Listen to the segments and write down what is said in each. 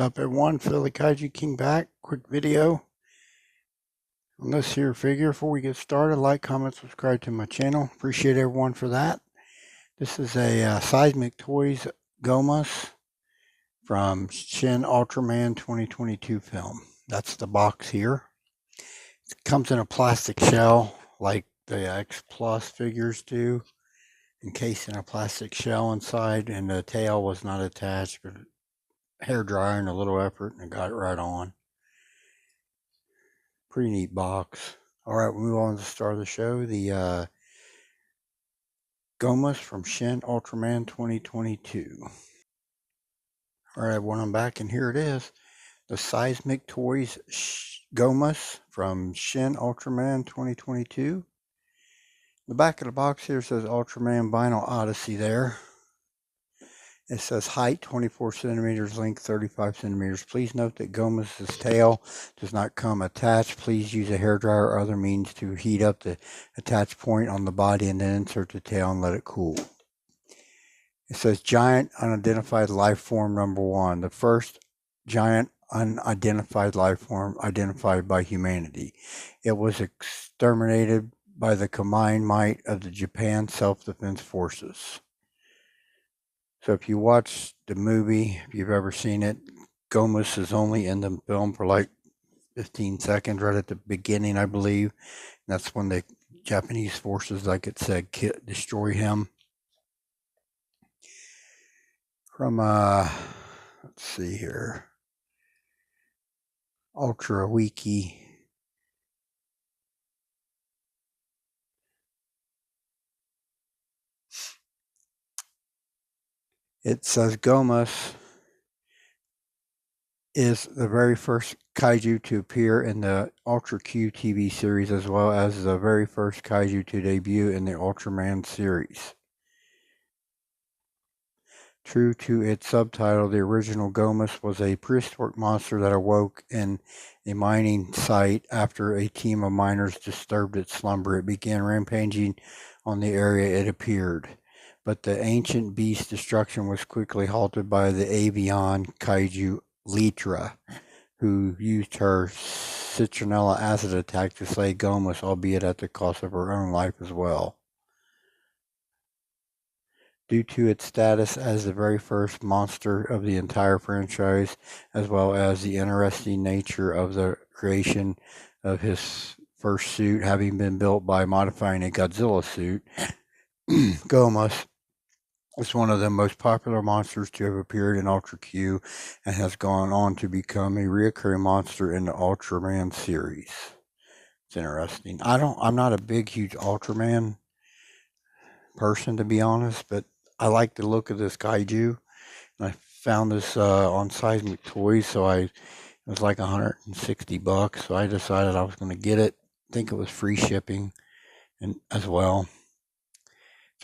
up everyone? Philly Kaiju King back. Quick video on this here figure. Before we get started, like, comment, subscribe to my channel. Appreciate everyone for that. This is a Seismic Toys Gomess from Shin Ultraman 2022 film. That's the box here. It comes in a plastic shell like the X Plus figures do, encased in a plastic shell inside, and the tail was not attached, but hair dryer and a little effort, and it got it right on. Pretty neat box. All right, we'll move on to the start of the show. The Gomess from Shin Ultraman 2022. All right, everyone, I'm back, and here it is. The Seismic Toys Gomess from Shin Ultraman 2022. The back of the box here says Ultraman Vinyl Odyssey there. It says height 24 centimeters, length 35 centimeters. Please note that Gomess's tail does not come attached. Please use a hairdryer or other means to heat up the attached point on the body and then insert the tail and let it cool. It says giant unidentified life form number 1. The first giant unidentified life form identified by humanity. It was exterminated by the combined might of the Japan Self-Defense Forces. So if you watch the movie, if you've ever seen it, Gomess is only in the film for like 15 seconds right at the beginning, I believe. And that's when the Japanese forces, like it said, destroy him. From, let's see here, Ultra Wiki. It says Gomess is the very first kaiju to appear in the Ultra Q TV series, as well as the very first kaiju to debut in the Ultraman series. True to its subtitle, the original Gomess was a prehistoric monster that awoke in a mining site after a team of miners disturbed its slumber. It began rampaging on the area it appeared. But the ancient beast's destruction was quickly halted by the avian kaiju Litra, who used her citronella acid attack to slay Gomess, albeit at the cost of her own life as well. Due to its status as the very first monster of the entire franchise, as well as the interesting nature of the creation of his first suit having been built by modifying a Godzilla suit, Gomess is one of the most popular monsters to have appeared in Ultra Q and has gone on to become a recurring monster in the Ultraman series. It's interesting. I'm not a huge Ultraman person, to be honest, but I like the look of this kaiju. And I found this on Seismic Toys, so it was like $160, so I decided I was going to get it. I think it was free shipping and as well.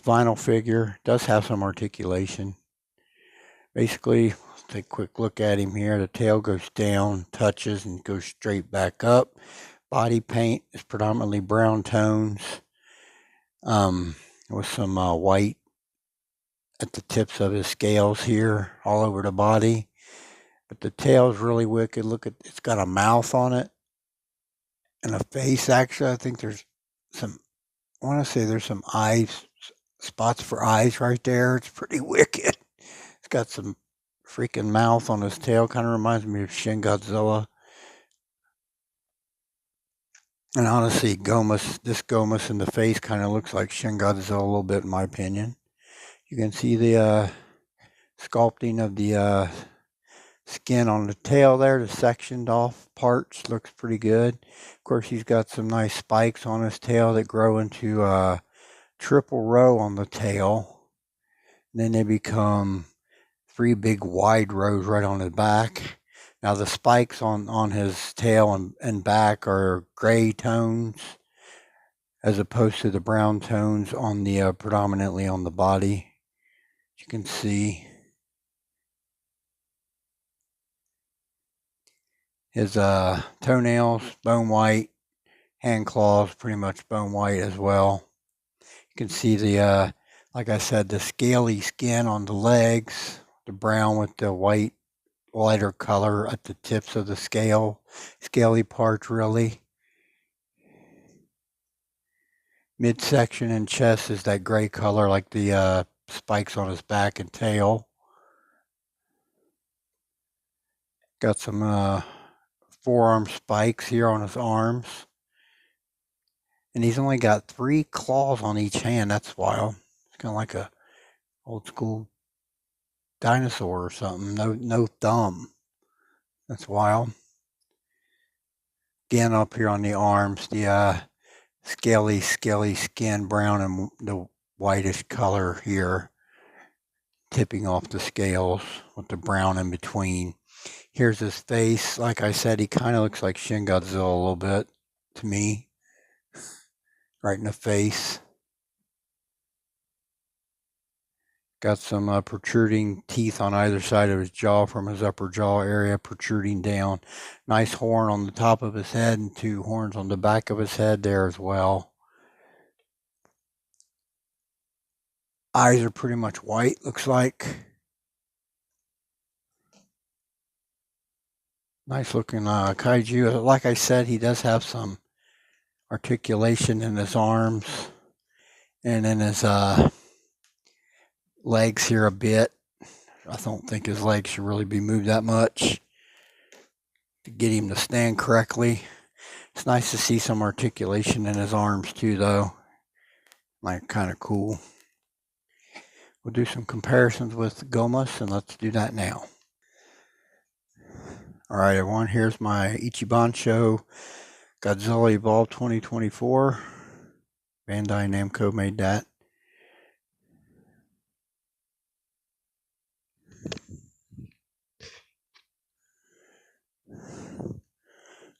Vinyl figure, does have some articulation. Basically, let's take a quick look at him here. The tail goes down, touches, and goes straight back up. Body paint is predominantly brown tones, with some white at the tips of his scales here, all over the body. But the tail is really wicked. Look at, it's got a mouth on it and a face. Actually, I think there's some, I want to say there's some eyes, spots for eyes right there. It's pretty wicked. It's got some freaking mouth on his tail. Kind of reminds me of Shin Godzilla. And honestly, this Gomess in the face kind of looks like Shin Godzilla a little bit, in my opinion. You can see the sculpting of the skin on the tail there. The sectioned off parts looks pretty good. Of course, he's got some nice spikes on his tail that grow into triple row on the tail. And then they become 3 big wide rows right on the back. Now the spikes on his tail and back are gray tones as opposed to the brown tones on the predominantly on the body. You can see his toenails, bone white, hand claws, pretty much bone white as well. You can see the, like I said, the scaly skin on the legs, the brown with the white lighter color at the tips of the scaly parts really. Midsection and chest is that gray color like the spikes on his back and tail. Got some forearm spikes here on his arms. And he's only got 3 claws on each hand. That's wild. It's kind of like a old school dinosaur or something. No thumb. That's wild. Again, up here on the arms, the scaly skin, brown and the whitish color here, tipping off the scales with the brown in between. Here's his face. Like I said, he kind of looks like Shin Godzilla a little bit to me, right in the face. Got some protruding teeth on either side of his jaw from his upper jaw area protruding down. Nice horn on the top of his head and 2 horns on the back of his head there as well. Eyes are pretty much white, looks like. Nice looking kaiju. Like I said, he does have some articulation in his arms and in his legs here a bit. I don't think his legs should really be moved that much to get him to stand correctly. It's nice to see some articulation in his arms too, though. Like, kind of cool. We'll do some comparisons with Gomess, and let's do that now. All right, everyone, here's my Ichiban Show Godzilla Evolved 2024. Bandai Namco made that.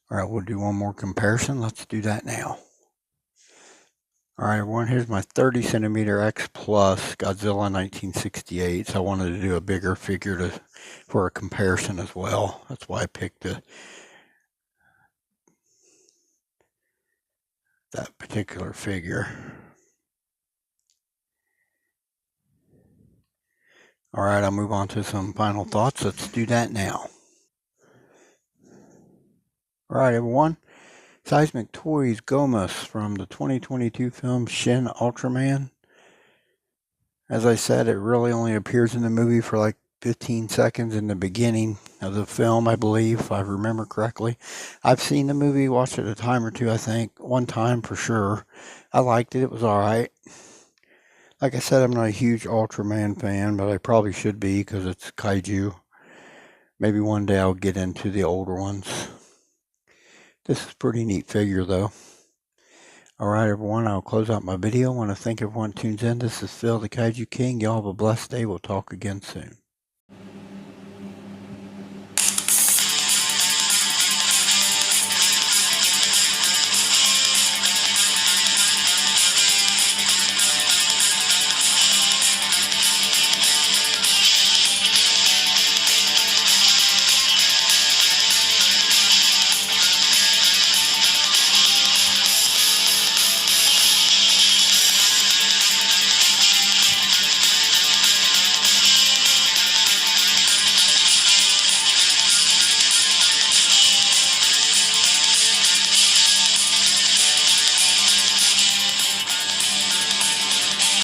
All right, we'll do one more comparison. Let's do that now. All right, everyone, here's my 30 centimeter X Plus Godzilla 1968. So I wanted to do a bigger figure for a comparison as well. That's why I picked that particular figure. All right, I'll move on to some final thoughts. Let's do that now. All right, everyone. Seismic Toys Gomess from the 2022 film Shin Ultraman. As I said, it really only appears in the movie for like 15 seconds in the beginning of the film, I believe, if I remember correctly. I've seen the movie, watched it a time or two, I think. One time for sure. I liked it. It was all right. Like I said, I'm not a huge Ultraman fan, but I probably should be because it's kaiju. Maybe one day I'll get into the older ones. This is a pretty neat figure, though. All right, everyone, I'll close out my video. I want to thank everyone who tunes in. This is Phil, the Kaiju King. Y'all have a blessed day. We'll talk again soon.